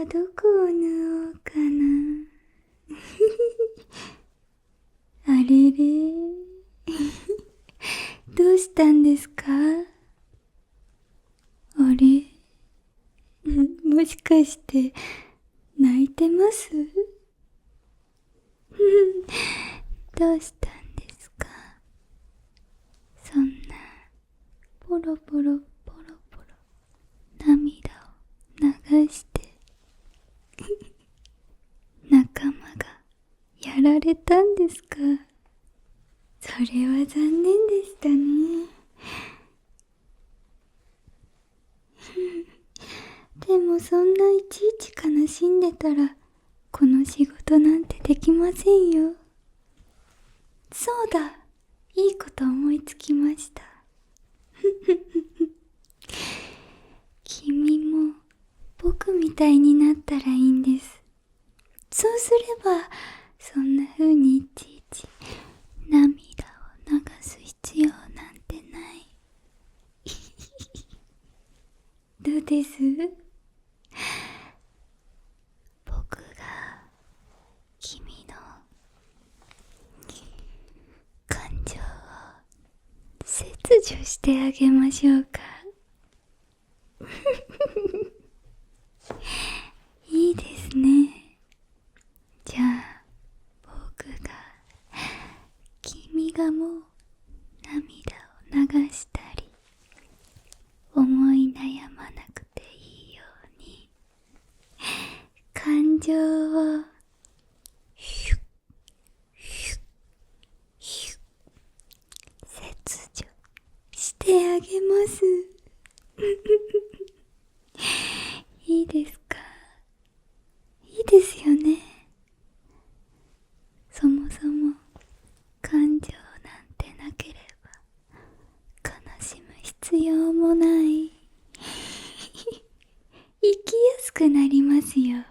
はどこを縫おうかな。あれれ。どうしたんですか？あれ、もしかして泣いてます？どうしたんですか？そんなポロポロポロポロ涙を流して仲間がやられたんですか？それは残念でしたね。でもそんないちいち悲しんでたらこの仕事なんてできませんよ。そうだ、いいこと思いつきました。君も僕みたいになったらいいんです。そうすればそんな風にいちいち涙を流す必要なんてない。どうです？僕が君の感情を切除してあげましょうか。いいですね。じゃあ僕が君がもう涙を流したり思い悩まなくていいように感情をシュッシュッシュッ切除してあげます。いいですか？いいですよね。そもそも感情なんてなければ悲しむ必要もない。生きやすくなりますよ。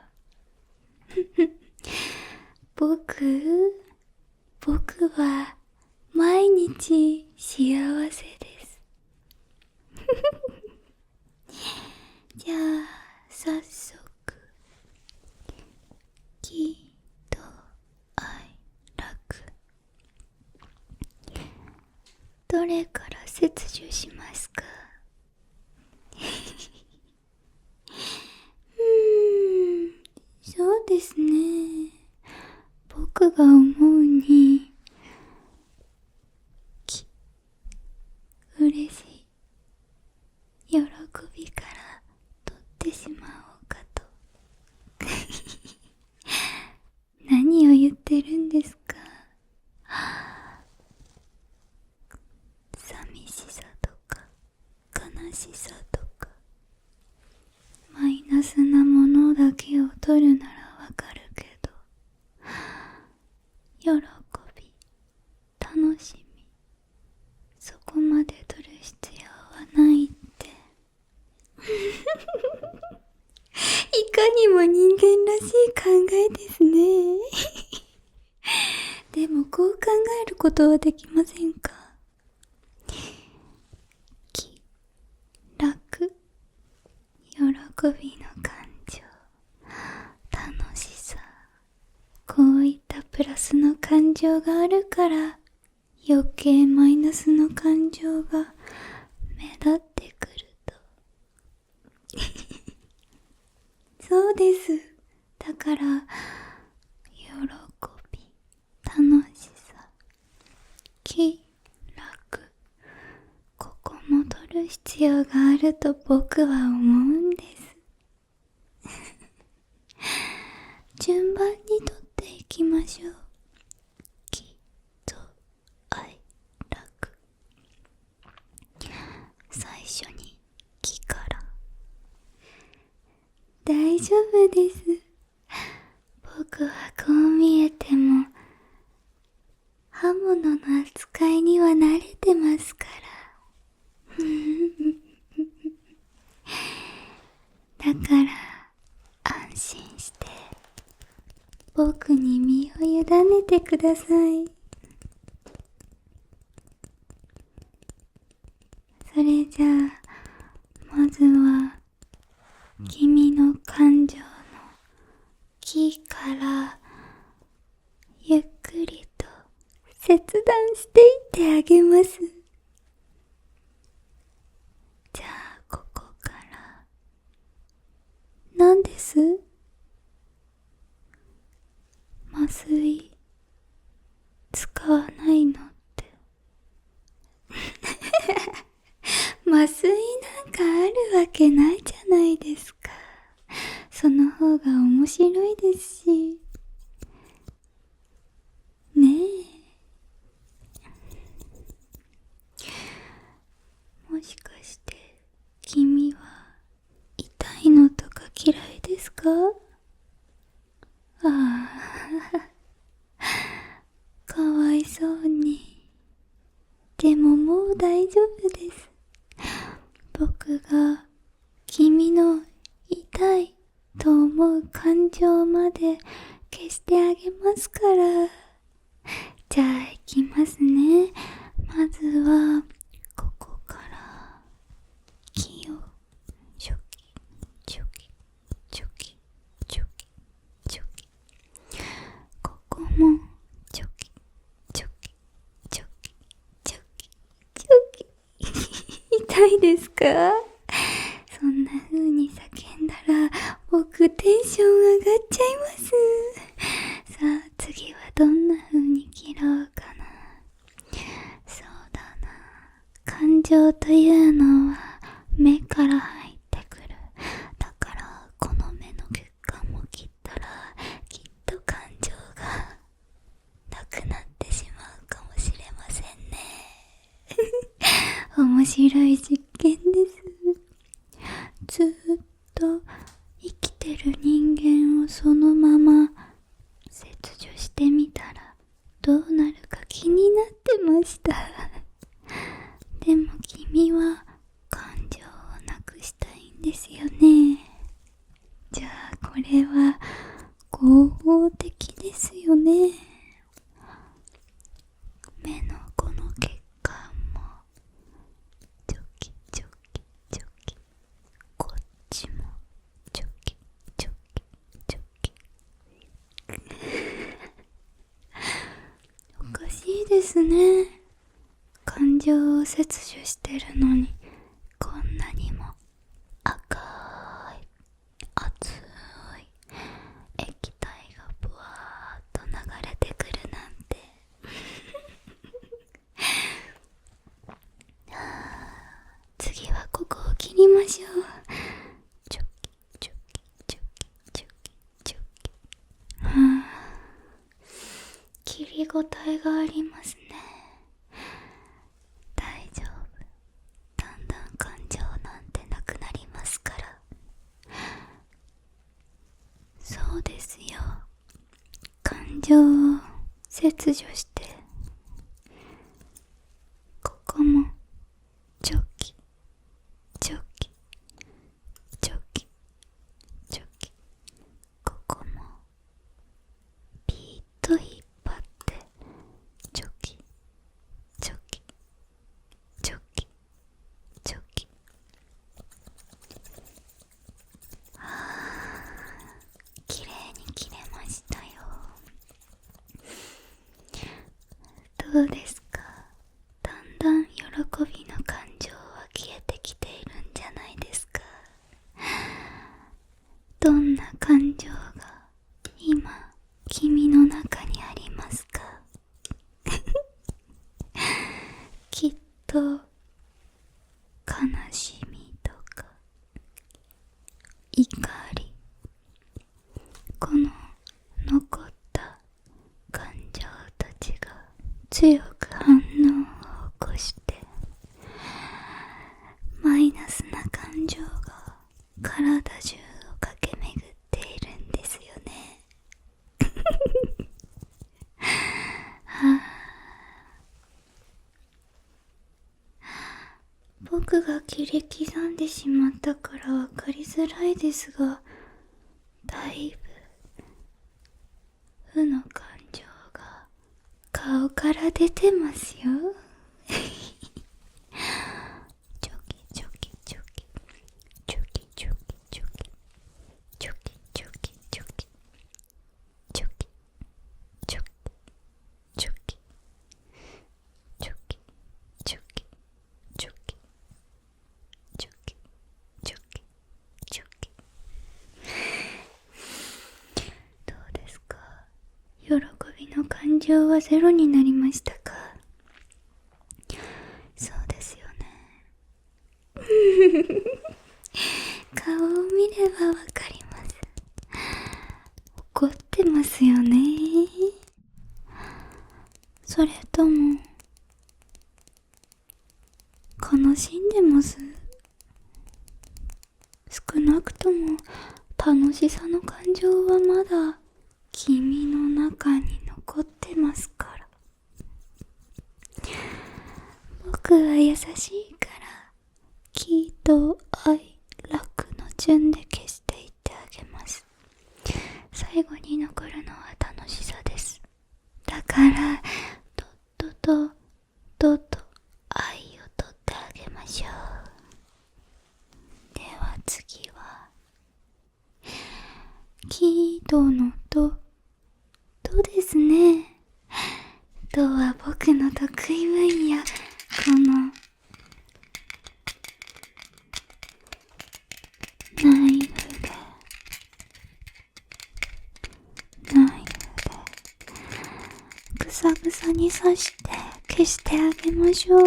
僕は毎日幸せです。じゃあ早速喜怒哀楽どれから切除しますか？そうですね。僕が思うに嬉しい喜びから取ってしまおうかと。何を言ってるんですか？寂しさとか悲しさとかマイナスなものだけを取るならわかるけど、喜び楽しみそこまで取る必要はないって。いかにも人間らしい考えですね。でもこう考えることはできませんか？喜楽喜びの感情楽しさこういったプラスの感情があるから余計マイナスの感情が目立ってくると。そうです。だから喜び楽しさ喜楽ここも取る必要があると僕は思うんです。順番に取っていきましょう。喜怒哀楽最初に喜から大丈夫です。僕はこう見えても刃物の扱いには慣れてますから。だから安心して僕に身を委ねてください。それじゃあまずは君の感情の談していってあげます。じゃあここから何です？麻酔使わないのって。麻酔なんかあるわけないじゃないですか。その方が面白いですし。ねえ。もしかして君は痛いのとか嫌いですか？ああ、かわいそうに。でももう大丈夫です。僕が君の痛いと思う感情まで消してあげますから。じゃあ行きますね。まずはここから気をチョキチョキチョキチョキチョキ、ここもチョキチョキチョキチョキチョキ。痛いですか？そんな風に叫んだら僕テンション上がっちゃいます。さあ次はどんな風に切ろうかな。そうだな、感情というのは目から入ってくる。だからこの目の血管も切ったらきっと感情がなくなってしまうかもしれませんね。面白い実験です。ずっと生きてる人間をそのまま切除してみたらどうなるか気になってました。でも君は感情をなくしたいんですよね。じゃあこれは合法的ですよね。目のこの血管もチョキチョキチョキ、こっちもチョキチョキチョキ。おかしいですね。感情を切除してるのにこんなにも赤い熱い液体がブワーッと流れてくるなんて。次はここを切りましょう。チョキチョキチョキチョキチョキ。切り応えがありますね。大丈夫、だんだん感情なんてなくなりますから。そうですよ、感情を切除してここもチョキチョキチョキチョキ、ここもピーッと引っ張ってチョキチョキチョキチョキ。きれいに切れましたよ。どうですか？だんだん喜びの感情は消えてきているんじゃないですか？どんな感情が今君の中にありますか？きっと悲しみとか怒り、この残った感情たちが強く反応を起こしてマイナスな感情が体中を駆け巡っているんですよね。はあ、僕が切り刻んでしまったから分かりづらいですが、だいぶ負の感情が顔から出てますよ。チョキチョキチョキチョキチョキチョキチョキチョキチョキチョキチョキチョキ。喜びの感情はゼロになりましたか？そうですよね。顔を見ればわかります。怒ってますよね。それとも悲しんでます？少なくとも楽しさの感情はまだ君の中に残ってますから。僕は優しいから喜怒哀楽の順で消していってあげます。最後に残るのは楽しさです。だからとっと愛を取ってあげましょう。では次は喜怒のとですね。とは僕の得意分野。このナイフでぐさぐさに刺して消してあげましょう。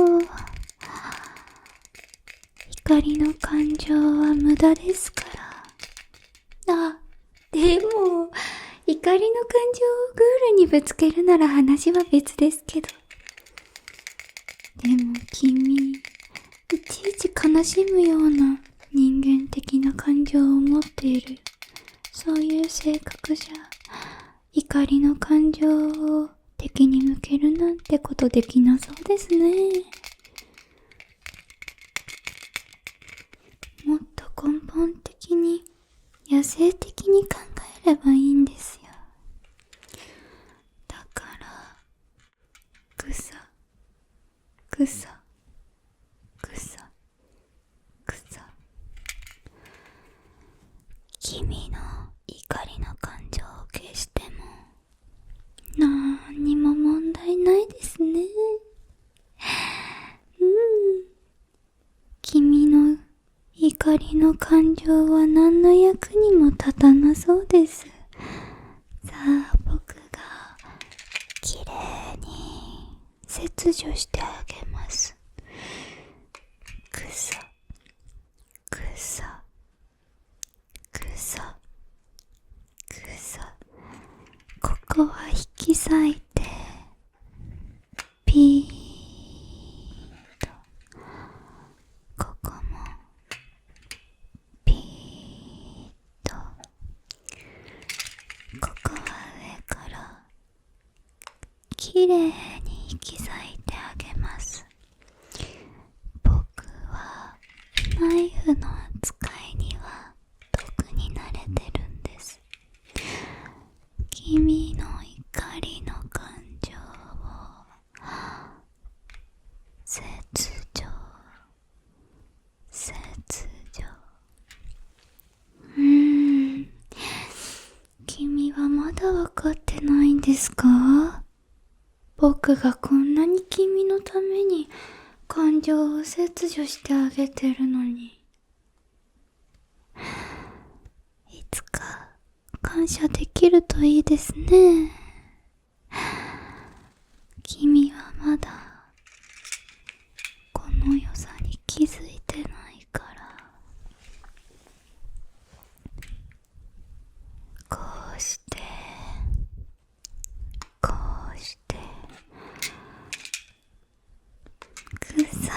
怒りの感情は無駄ですから。でも怒りの感情をグールにぶつけるなら話は別ですけど。でも君、いちいち悲しむような人間的な感情を持っている。そういう性格じゃ、怒りの感情を敵に向けるなんてことできなそうですね。もっと根本的に、野生的に考えればいいんですよ。だから、ぐさ君の怒りの感情を消してもなんにも問題ないですね。君の怒りの感情は何の役にも立たなそうです。さあ僕がきれいに切除してあげます。ぐさここは引き裂いてピーッと、ここもピーッと、ここは上からきれいに引き裂いてあげます。僕はナイフの扱いには特に慣れてるんです。君の怒りの感情を切除君はまだ分かってないんですか？僕がこんなに君のために感情を切除してあげてるのに。いつか感謝できるといいですね。君はまだこの良さに気づいてないから。こうしてぐさ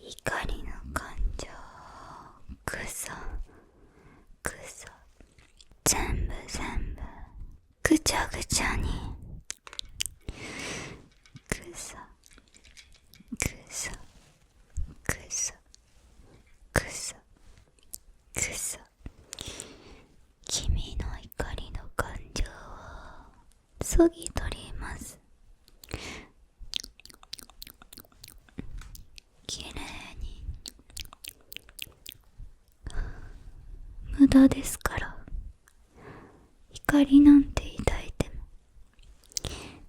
怒りの感情ぐさ全部ぐちゃぐちゃにぐさ君の怒りの感情をそぎ取ります。きれいに。無駄ですから。怒りなんて抱いても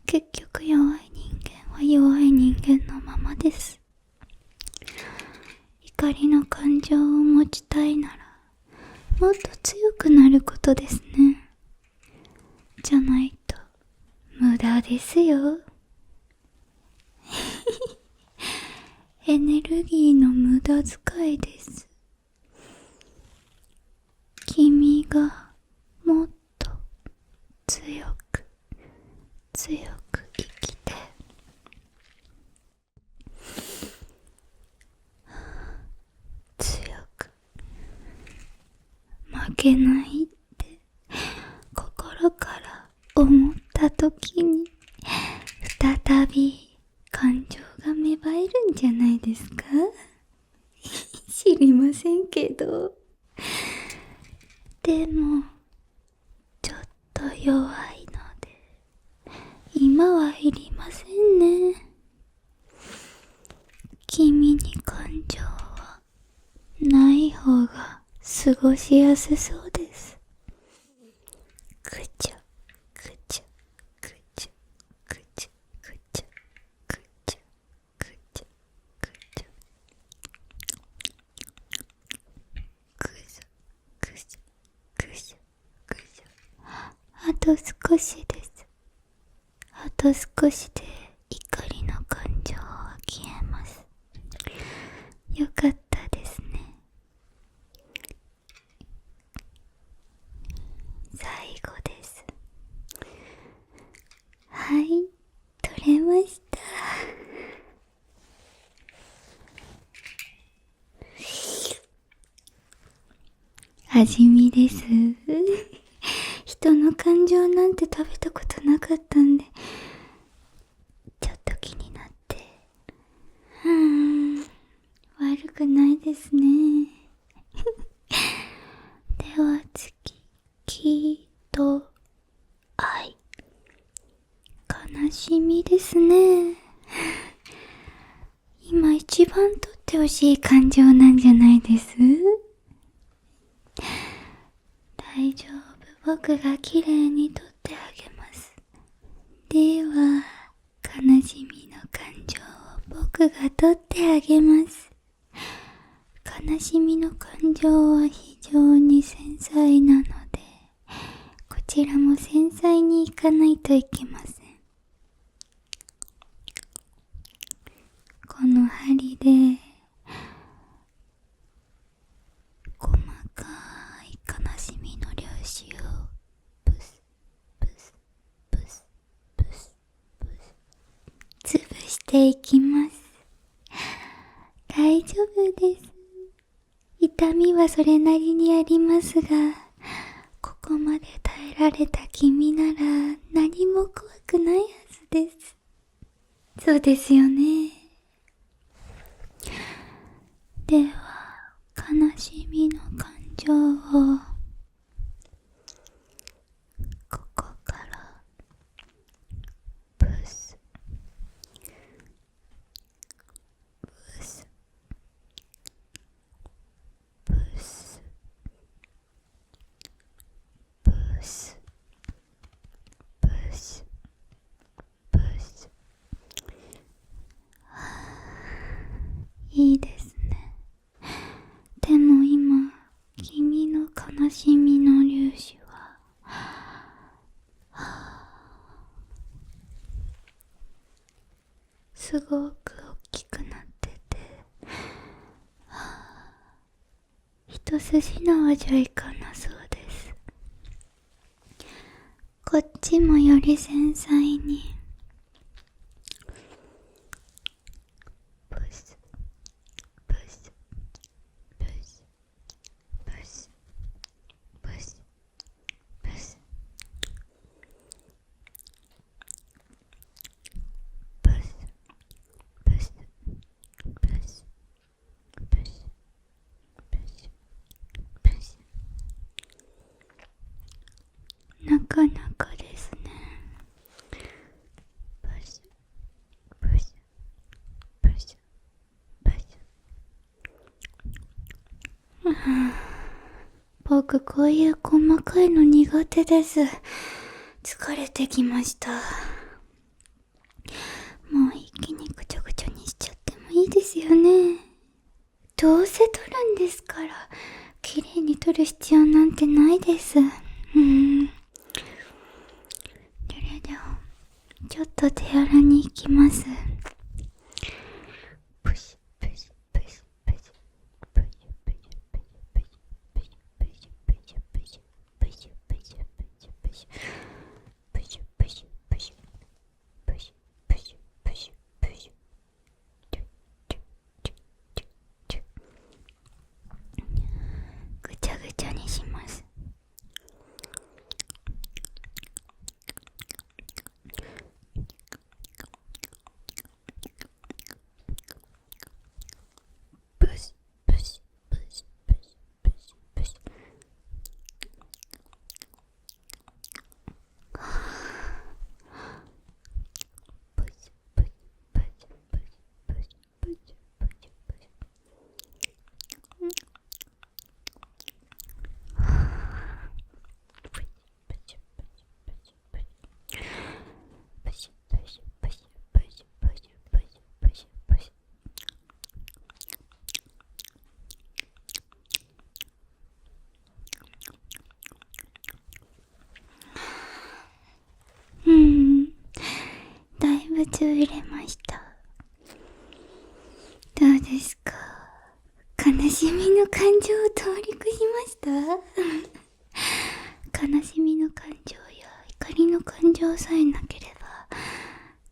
結局弱い人間は弱い人間のままです。怒りの感情を持ちたいならもっと強くなることですね。じゃないと無駄ですよ。エネルギーの無駄遣いです。君がもっと強く強く生きて、強く負けないって心から思った時に、再び感情が芽生えるんじゃないですか？知りませんけど。でもちょっと弱いので今はいりませんね。君に感情はない方が過ごしやすそうです。くちゃくちゃくちゃくちゃくちゃくちゃくちゃくちゃくしゃくしゃくしゃくしゃ。あと少しです。あと少しで怒りの感情は消えます。よかったですね。最後です。はい、取れました。味見です。人の感情なんて食べたことなかったんで、ちょっと気になって。悪くないですね。では次、喜怒哀、悲しみですね。今一番とってほしい感情なんじゃないです？大丈夫、僕がきれいにとってあげます。では悲しみの感情を僕がとってあげます。悲しみの感情は非常に繊細なので、こちらも繊細にいかないといけません。この針で細かい悲しみの粒子をブスブスブスブスブス潰していきます。大丈夫です。痛みはそれなりにありますが、ここまで耐えられた君なら何も怖くないはずです。そうですよね。では悲しみの感情をここからブスブスブスブスブスブス。いいですね。でも今君の悲しみの粒子はすごく大きくなってて、一筋縄じゃいかなそうです。こっちもより繊細にブスブスブスブスブスブスブスブスブスブスブスブス。なかなかですね。ブスブスブスブス。僕こういう細かいの苦手です。疲れてきました。もう一気にぐちゃぐちゃにしちゃってもいいですよね。どうせ取るんですから、綺麗変に取る必要なんてないです。それではちょっと手洗いに行きます。ぐちゃぐちゃにします。だいぶ潰れました。どうですか？悲しみの感情を通り越しました悲しみの感情や怒りの感情さえなければ、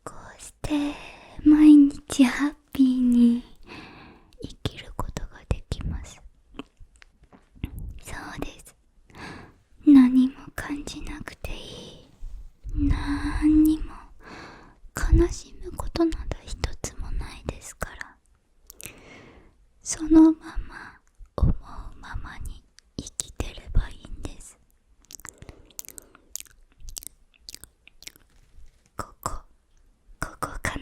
こうして毎日ハッピーに生きることができます。そうです。何も感じなくていい。何にも悲しむことなど一つもないですから、そのまま思うままに生きてればいいんです。ここ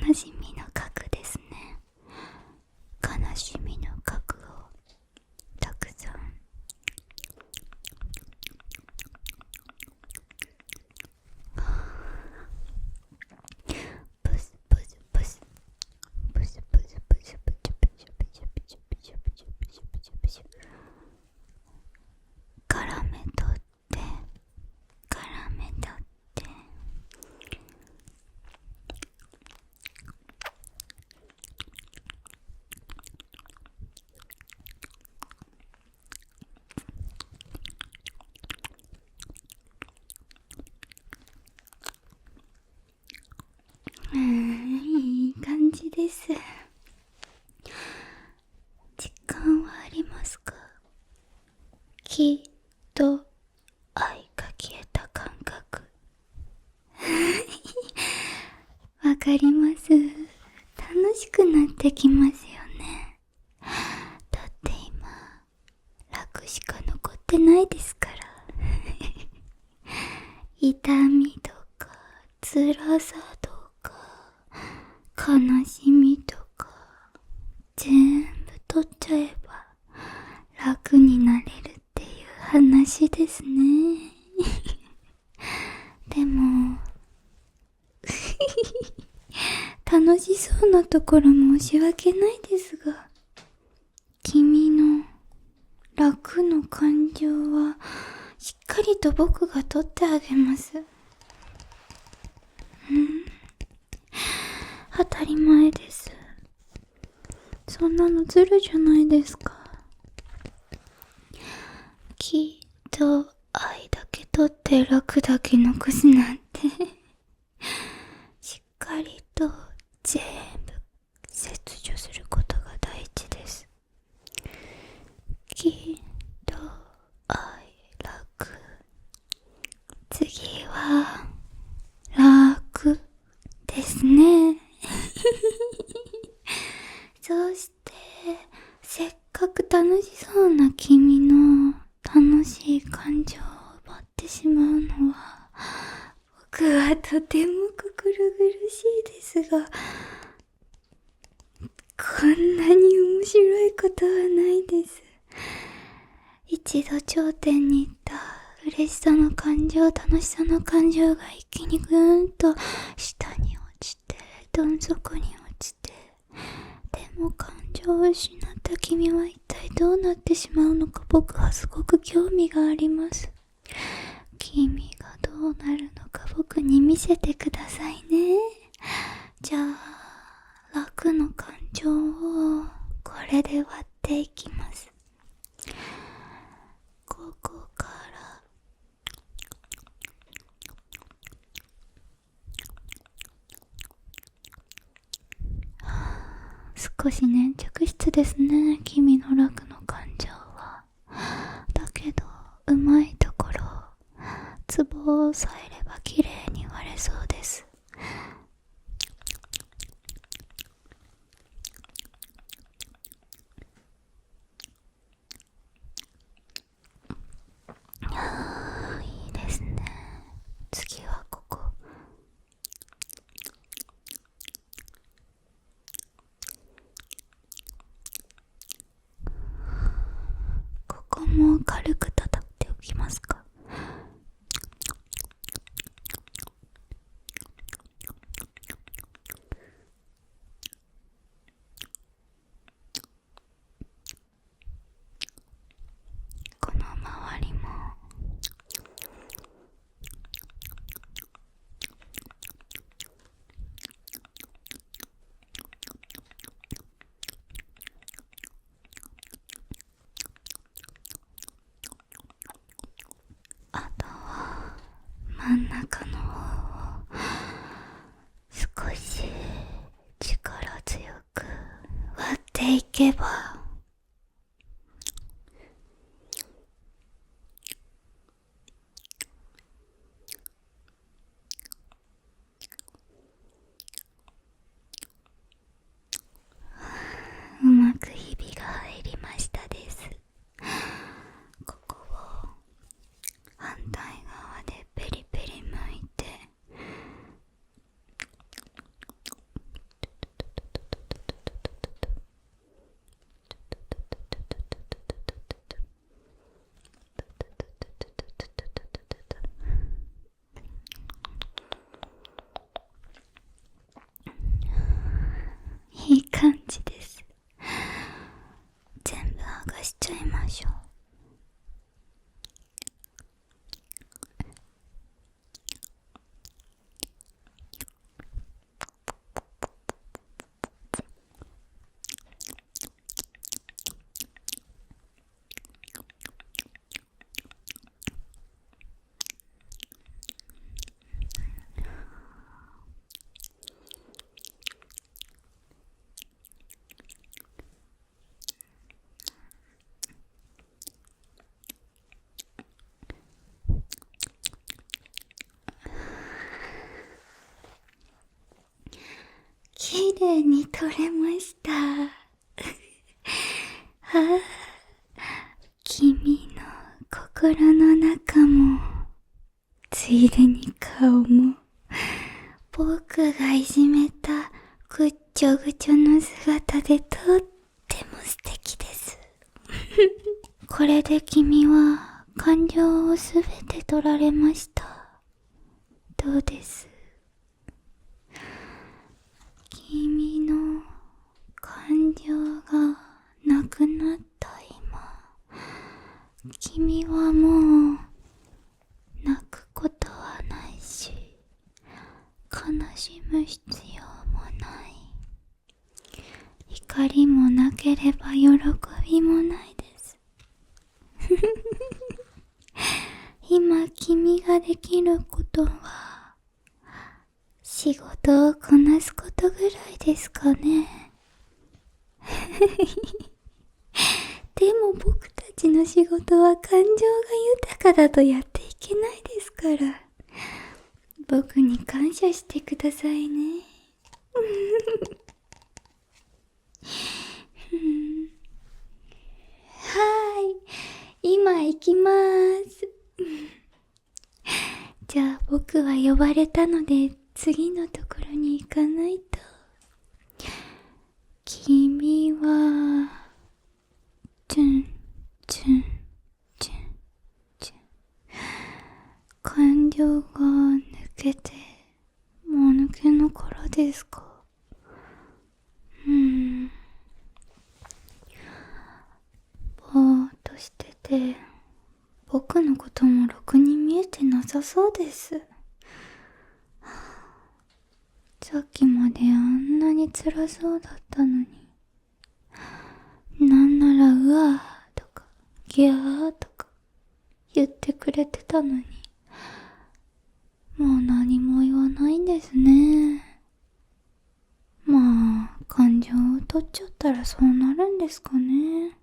悲しみの核ですね。悲しみの核をたくさん絡め取って絡め取っていい感じです。時間はありますか？きっと愛が消えた感覚わかります。楽しくなってきますよね。だって今楽しか残ってないですから痛みとか辛さとか悲しみとか全部取っちゃえば楽になれるっていう話ですねでも楽しそうなところ申し訳ないですが、君の楽の感情はしっかりと僕が取ってあげます。当たり前です。そんなのずるじゃないですか。きっと愛だけ取って楽だけ残すなんてしっかりと全部切除することが大事です。きっと愛楽、次は楽ですねそしてせっかく楽しそうな君の楽しい感情を奪ってしまうのは僕はとても心苦しいですが、こんなに面白いことはないです。一度頂点に行った嬉しさの感情、楽しさの感情が一気にぐーんと下に落ちて、どん底に落ちて、でも感情を失った君は一体体どうなってしまうのか僕はすごく興味があります。君がどうなるのか僕に見せてくださいね。じゃあ楽の感情をこれで割っていきます。ここから少し粘着質ですね、君の楽の感情は。だけどうまいところツボを押さえればきれいに割れそうです。いいですね。次はここ。ここも軽く叩いておきますか。この周りもあとは真ん中の方を少し力強く割っていけば、うまくひびが入りましたです。ここを反対側でペリペリ剥いて、いい感じです。全部剥がしちゃいましょう。きれいに取れました。君の心の中もついでに顔も僕がいじめたぐっちょぐちょの姿でとっても素敵です。これで君は感情をすべて取られました。どうです？君の感情がなくなった今、君はもう泣くことはないし、悲しむ必要もない。怒りもなければ喜びもないです。今君ができることは仕事をこなすことぐらいですかね。でも僕たちの仕事は感情が豊かだとやっていけないですから、僕に感謝してくださいね。はい、今行きます。じゃあ僕は呼ばれたので次のところに行かないと。君はチュンチュンチュンチュン、感情が抜けてもぬけの殻ですか。て、僕のこともろくに見えてなさそうです。さっきまであんなに辛そうだったのに。なんならうわーとかギャーとか言ってくれてたのに、もう何も言わないんですね。まあ、感情を取っちゃったらそうなるんですかね。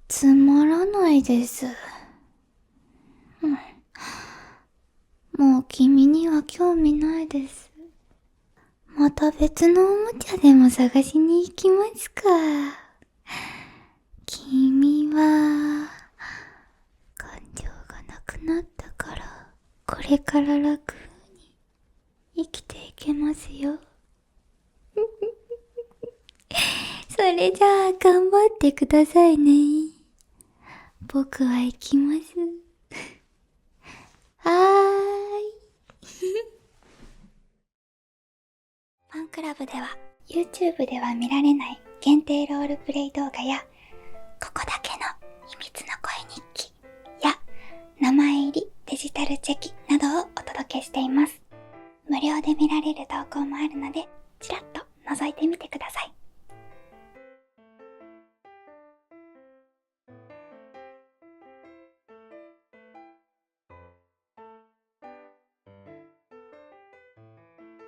つまらないです。もう君には興味ないです。また別のおもちゃでも探しに行きますか。君は、感情がなくなったから、これから楽に生きていけますよ。それじゃあ頑張ってくださいね。僕は行きます。はーい。ファンクラブでは YouTube では見られない限定ロールプレイ動画や、ここだけの秘密の声日記や名前入りデジタルチェキなどをお届けしています。無料で見られる投稿もあるので、ちらっと覗いてみてください。